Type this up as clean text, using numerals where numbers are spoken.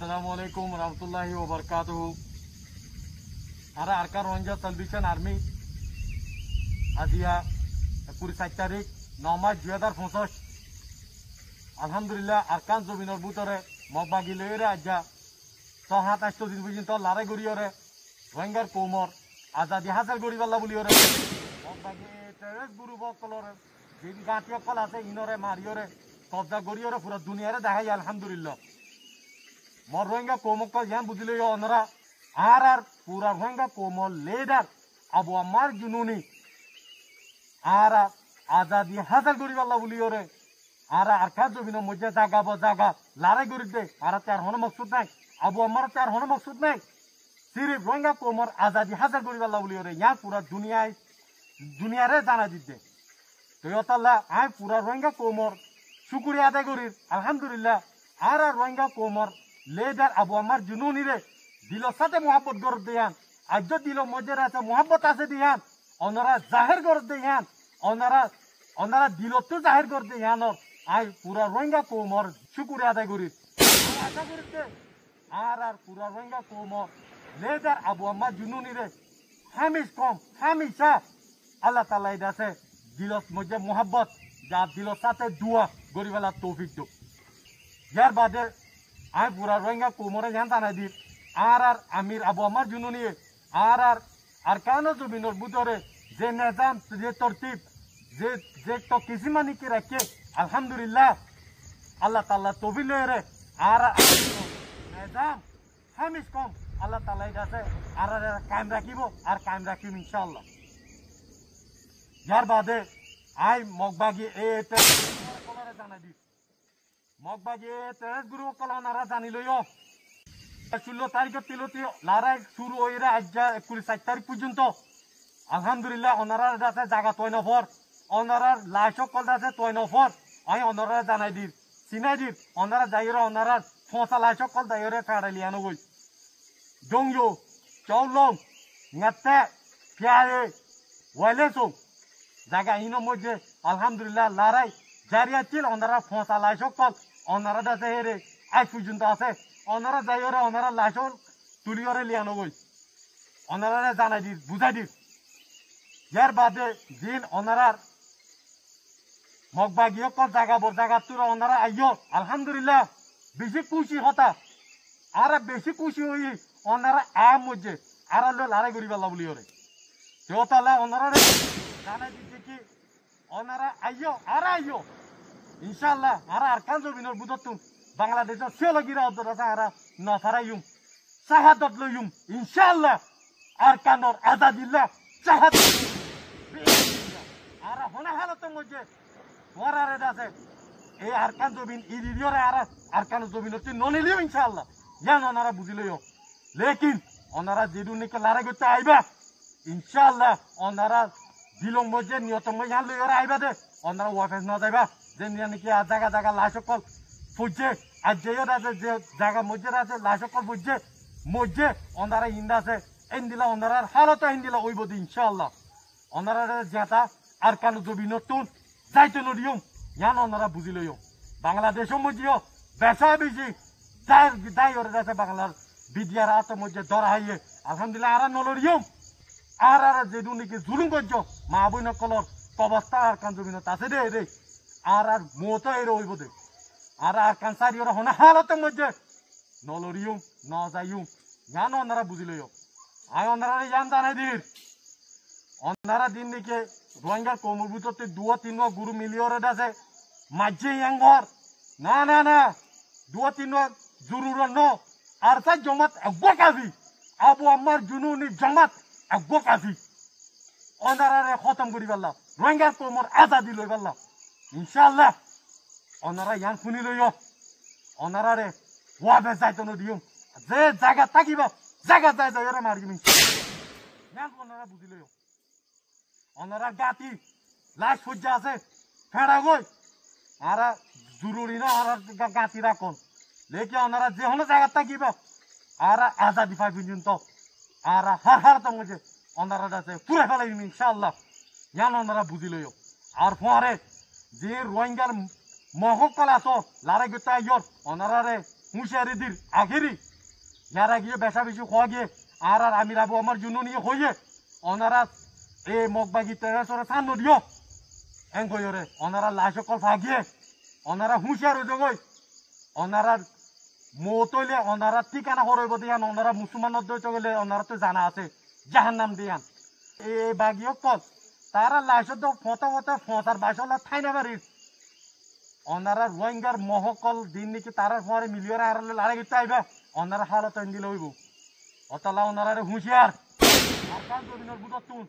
Assalamualaikum warahmatullahi wabarakatuh. Ara Arkan Rohingya Salvation Army Azia 27 তারিখ 9 March 2025 আলহামদুলিল্লাহ আরকান জমিনের ভিতরে মগবাগি লইরে আজ্জা 7-8 দিন পর্যন্ত লড়াই করিয়রে রোহিঙ্গার কৌমর আজাদি হাসিল করিবাল্লা বলিয়রে মগবাগি টেররিস্ট গ্রুপ কলরে যে গাঁটি কল আছে ইনরে মারিয়রে কবজা করিয়রে পুরো দুনিয়ারে দেখাই আলহামদুলিল্লাহ মর রোহিঙ্গা কৌমক ইয়ান বুঝিল অনরা আর পুরা রোহিঙ্গা কৌমর লিডার আবু আম্মার জুনুনি আর আজাদি হাসিল করিবাল্লা বলিয়রে আর আরকান জমিনের মধ্যে জাগা লড়াই করি দে আর তার হন মকসুদ নাই আবু আম্মার তার হন মকসুদ নাই সিরিফ রোহিঙ্গা কৌমর আজাদি হাসিল করিবাল্লা বলিয়রে ইয়ান পুরা দুনিয়ারে জানা দিতে তো ইয়তাল্লাহ আই পুরা রোহিঙ্গা কৌমর শুকুরিয়া আদায় করি আলহামদুলিল্লাহ আর রোহিঙ্গা কৌমর লিডার আবু আম্মার জুনুনি রে দিলর সাথে মোহাব্বত গড় দেয়ান আজ দিল মধ্যে আছে মোহাব্বত আছে দিয়ান ওনারা জাহের গড় দেয়ান ওনারা দিলতো জাহের গড় দেয়ান আই পুরা রোহিঙ্গা কৌমর শুকুরিয়া আদায় করি আশা করিতে আর পুরা রোহিঙ্গা কৌমর লিডার আবু আম্মার জুনুনি রে হামেশা আল্লাহ তাআলা আছে দিলত মধ্যে মোহাব্বত যা দিলর সাথে দুয়া গরিবেলা তৌফিক দো ইয়ার বাদে আই পুরা রোহিঙ্গা কৌমরে জান জানাই দি আর আমির আবু আম্মার জুনুনি আর আরকান জমিনের ভিতরে যে নিজাম যে তরতিব যে তো কিসিমানি কি রাখে আলহামদুলিল্লাহ আল্লাহ তাআলা তৌফিক লয়ে আর নিজাম হামিশ কম আল্লাহ তাআলা আছে আর কায়েম রাখিব আর কায়েম রাখিব ইনশাআল্লাহ ইয়ার বাদে আই মগবাগি এতে কলরে জানাই দি মগবাগি টেররিস্ট গ্রুপ কলনারা জানি লইও 16 তারিখ তিলতি লড়াই শুরু হইরা আজ্জা 29 তারিখ পর্যন্ত আলহামদুলিল্লাহ ওনারার কাছে জায়গা তৈ নফর ওনারার লাশক কল আছে তৈ নফর আই ওনারা জানাই দি চিনাই দি ওনারা যাইরা ওনারার ফসা লাশক কল দাইরে কাড়ালিয়ানো গই দংজো চাউলং নাতে পিয়ারে ওয়াইলেসো জায়গা ইনো মধ্যে আলহামদুলিল্লাহ লড়াই জারি আছে ওনারা ফসা লাশক কল ওনারা দাসে হেরে আজ পর্যন্ত আছে ওনারা যাইরে ওনারা লাশক তুলিয়রে লিয়ানো গই ওনারা জানাই দি বুঝাই দি ইয়ার বাদে দিন ওনারার মগবাগিও কল জায়গা তুরা ওনারা আইয় আলহামদুলিল্লাহ বেশি খুশি হতা আর বেশি খুশি হই ওনারা মধ্যে আর লড়াই করি পাল্লা বলি ওরে তাহলে ওনারা জানাই দিচ্ছে কি ওনারা আইয় ইনশাল্লাহ আর আরকান জমিনের বুধতুন বাংলাদেশের সিওলগিরা আছে আর নফারাইম শাহাদত লইম ইনশাল্লাহ আরকানর আজাদিল্লাহ শাহাদত আর হনা হালতের মধ্যে ওরারে আছে এই আরকান জমিন ইদিয়রে আর আরকান জমিন হচ্ছে ননিলিও ইনশাআল্লাহ ইয়ান ওনারা বুঝিলইও লেকিন ওনারা যেদুনিকে লড়াই করতে আইবা ইনশাআল্লাহ ওনারা দিলং মধ্যে নিয়তম ইয়ান লইরে আইবা দে ওনারা ওয়াফেস না যাইবা যে নাকি আর জায়গা লাশকল ফুজে আর যে আছে যে জায়গা মধ্যে আছে লাশকল ফুজে মধ্যে ওনারা ইন্দা আছে ইন্দিলা ওনারা হালত ইন্দিলা ওইব দি ইনশাআল্লাহ ওনারা যেটা আরকান জমি নতুন যাইতে নদিও ইয়ান ওনারা বুঝিলইও বাংলাদেশের মধ্যেও বেশা বেশি যাই ওরে আছে বাংলার বিদ্যার হাতের মধ্যে ধরা হইয়ে আলহামদুলিল্লাহ আর নলরিও আর যেদুনিকে জুলুম করছো মা বই নকলর অবস্থা আরকান জমি নত আছে রে আর মতো এর হইব দে আর আরকান সারি ওরা হনা হালতের মধ্যে নলরিও ন যাইও ইয়ান ওনারা বুঝিলইও আয় ওনারা ইয়ান জানাই দির ওনারা দিন দিকে রোহিঙ্গার কৌমর ভিতরতে 2-3 গুরু মিলিয়রে আছে মাঝে ইয়াঙ্গর না 2-3 জরুর ন আর সাই জমাত একবাকাজি আবু আম্মার জুনুনি জমাত একবাকাজি ওনারা খতম করি পারলাম রোহিঙ্গার কৌমর আজাদি লই পারলাম ইনশাআল্লাহ ওনারা ইয়ান শুনি লইও ওনারা রে ওয়াবে যাইতো নদিও যে জায়গা থাকিবা জায়গা যাই মারিম ইয়ান ওনারা বুঝি লইও ওনারা গাতি লাশ সজ্জা আছে ফেড়া গই আর জরুরি না আর গাতি রাখন লেকে ওনারা যে হলো জায়গা থাকিব আর আজাদি পাই পর্যন্ত আর হার তো মধ্যে ওনারা আছে পুরা ফেলাইম ইনশাআল্লাহ ইয়ান ওনারা বুঝি লইও আর পরে যে রোহিঙ্গার মহকল আছো লড়াই করতে আইয়র ওনারা হুঁশিয়ারি দির আগেরই যারা গিয়ে বেশা বেশি খোয়া গিয়ে আর আমি রাবো আমার জন্য নিয়ে হইয়ে ওনারা এ মগবাগি তেরাসরে সান দিও এং কইরে ওনারা লাশ কল ফাগিয়ে ওনারা হুঁশিয়ার হয়ে যাই ওনারা মতইলে ওনারা ঠিকানা হরইব দিয়ান ওনারা মুসলমানের দই চলে ওনারা তো জানা আছে জাহান্নাম দিয়ান এই বাগিও কল তারা লাশত ফটো ফটো ফসার বাসলা ঠাই না বাড়ির ওনারা রোহিঙ্গার মহকল দিন নাকি তারা পরে মিলিয়ন আর লড়াই করতে আইবা ওনারা হালত দিলে হইব অতলা ওনারা হুঁশিয়ার আর কাজ জমিনের বুঝতুন